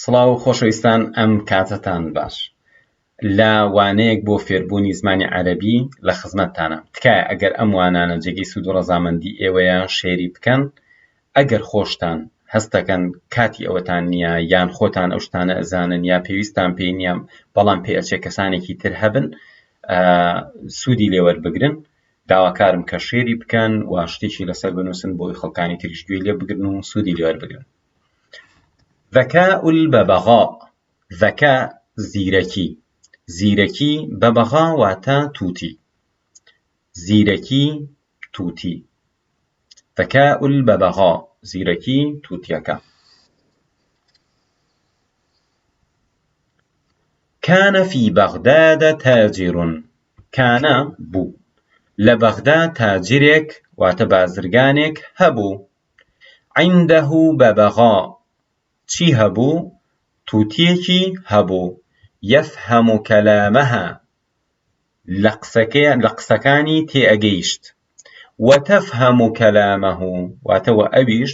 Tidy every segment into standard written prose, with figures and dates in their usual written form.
سڵاو خۆشەویستان، ئەم کاتتان باش. لە وانەیەک بۆ فێربوونی زمانی عەرەبی لە خزمەتتانە. تکایە ئەگەر ئەم وانانە جێگەی سوود و ڕەزامەندی ئێوەیە شێری بکەن. ئەگەر خۆشتان هەستەکەن کاتی ئەوەتان نییە یان خۆتان ئەو شتانە ئەزانن یا پێویستان پێی نییە بەڵام پێی ئەچێ کەسانێکی تر هەبن سوودی لێوەربگرن، داواکارم کە شێری بکەن و شتێکی لەسەر بنووسن بۆی خەڵکانی تریش گوێی لێ بگرن و سوودی لێوەربگرن. ذەکاء البەبەغاء، ذەکاء زیرەکی، زیرەکی بەبەغا واتە تووتی، زیرەکی تووتی. ذەکاء البەبەغاء زیرەکی تووتیەکە. كان في بغداد تاجر، كان بوو لە بەغدا تاجرێک واتە بازرگانێک هەبوو. عنده بەبەغاء چی هەبوو؟ تووتیەکی هەبوو. يفهم كلامها لە قسەکانی تێئەگەیشت. وتفهم كلامه واتەوە ئەویش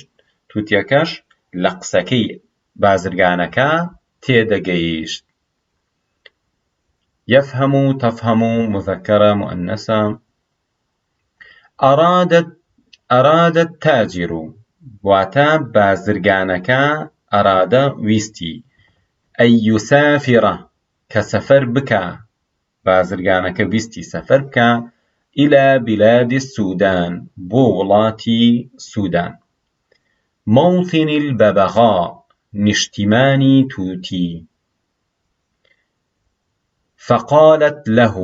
تووتیەکەش لە قسەکەی بازرگانەکە تێدەگەیشت. يفهم تفهم مذكرة مؤنثة. أراد التاجر واتە بازرگانەکە ئەرادە ویستی ئەن یوسافرە کە سەفەر بکە، بازرگانەکە ویستی سەفەر بکە إلى بلاد السودان بۆ وڵاتی سوودان. موطن البەبەغاء نیشتیمانی تووتی. فقالت له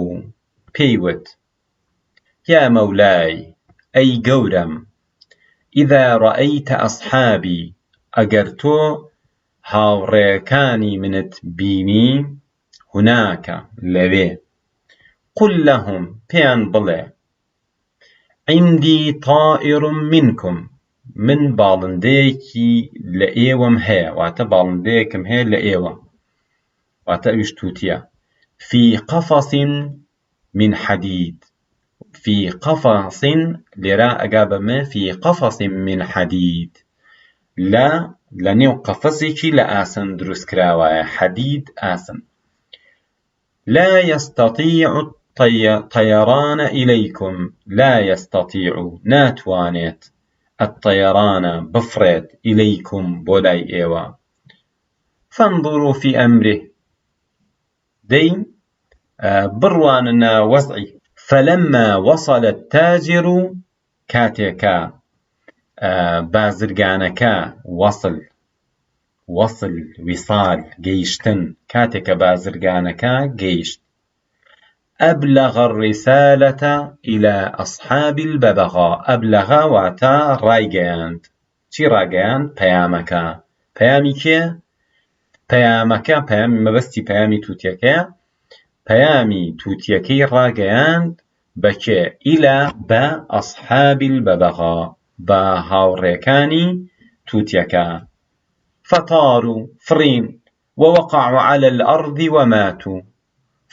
پێیوت يا مولاي ئەی گەورەم إذا رأيت أصحابي ئەگەر تۆ هاوڕێکانی منت بینی هناك لەوێ قل لهم پێیان بڵێ عندي طائر منكم من باڵندەیەکی لە ئێوەم هەیە واتە باڵندەیەکم هەیە لە ئێوە واتە ئەویش تووتیە. في قفص من حديد، في قفص لێرە ئەگا بەمە في قفص من حديد لە نێو قەفەسێکی لە ئاسن دروست کراوایە، حەدید ئاسن. لا يستطيع الطيران إليكم، لا يستطيع ناتوانێت الطيران بفرێت إليكم بۆ لای ئێوە. فانظروا في أمره دەی بڕوانە وەزعی. فلما وصل التاجر كاتێکە بازرگانەکە وصل وصال گەیشتن کاتێکە بازرگانەکە گەیشت. أبلغ الرسالة إلى أصحاب الببغاء، أبلغ واتە ڕایگەیاند. چی ڕاگەیاند؟ پەیامەکە. پەیامی کێ؟ پەیامەکە پەیامی مەبەستی پەیامی تووتیەکەیە. پەیامی تووتیەکەی ڕاگەیاند بەکێ؟ إلى بە أصحاب الببغاء بە هاوڕێکانی تووتیەکە. فطاروا فرين ووقعوا على الأرض وماتوا،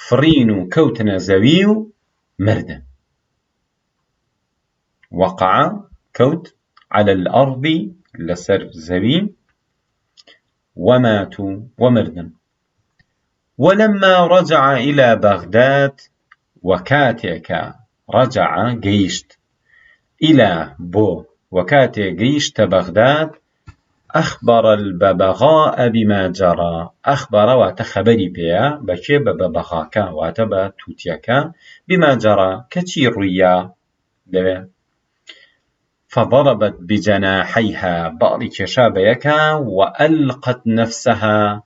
فرين كوتنا زەوی و مردن. وقع كوت على الأرض لسر زەوی وماتوا ومردن. ولما رجع إلى بغداد وكاتك رجع جيشت إلى بو وكاتك جيشت بغداد أخبر الببغاء بما جرى. أخبر واتخبري بيا بكي ببغاكا واتبا توتيكا بما جرى كتي ريا. فضربت بجناحيها بأري كشابيكا وألقت نفسها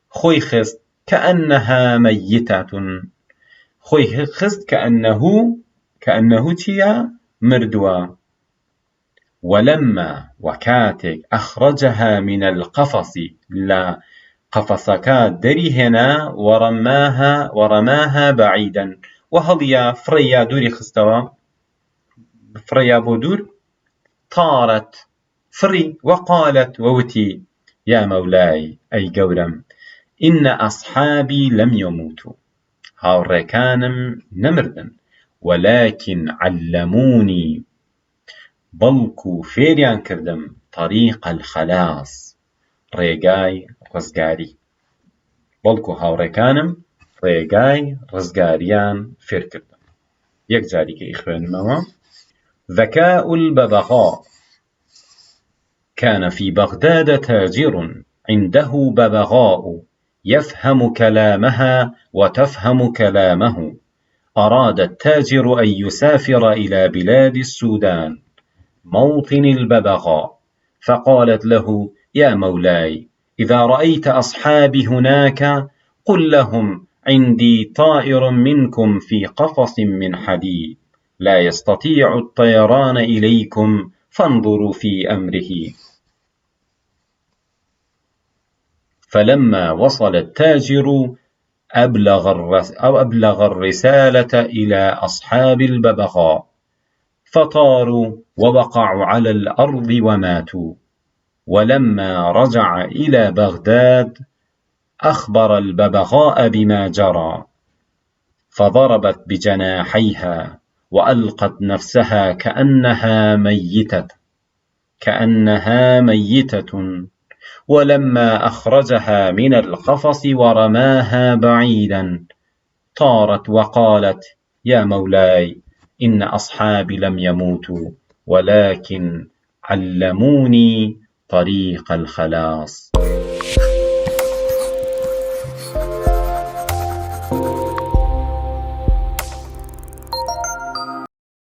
خوي خست كأنها ميتة، خوي خست كأنه تيا مردوا. ولما وكاتك أخرجها من القفص لا قفصكا دريهنا ورماها بعيدا. وهضيا فريا دوري خستوا فريا بودور طارت فري وقالت ووتي يا مولاي أي قورم إن أصحابي لم يموتوا، هاوڕێکانم نەمردن، ولكن علموني بەڵکو فێریان کردم طريق الخلاص ڕێگای ڕزگاری بەڵکو هاوڕێکانم ڕێگای ڕزگاریان فێرکردن. یەک جاریکەی خوێنمەوە. ذكاء الببغاء. كان في بغداد تاجر عنده ببغاء يفهم كلامها وتفهم كلامه. أراد التاجر أن يسافر إلى بلاد السودان موطن الببغاء، فقالت له: يا مولاي، إذا رأيت أصحابي هناك قل لهم عندي طائر منكم في قفص من حديد لا يستطيع الطيران إليكم فانظروا في أمره. فلما وصل التاجر أبلغ الرسالة إلى أصحاب الببغاء، فطاروا ووقعوا على الأرض وماتوا. ولما رجع إلى بغداد أخبر الببغاء بما جرى، فضربت بجناحيها وألقت نفسها كأنها ميتة، ولما أخرجها من القفص ورماها بعيدا طارت وقالت: يا مولاي، إن أصحابي لم يموتوا ولكن علموني طريق الخلاص.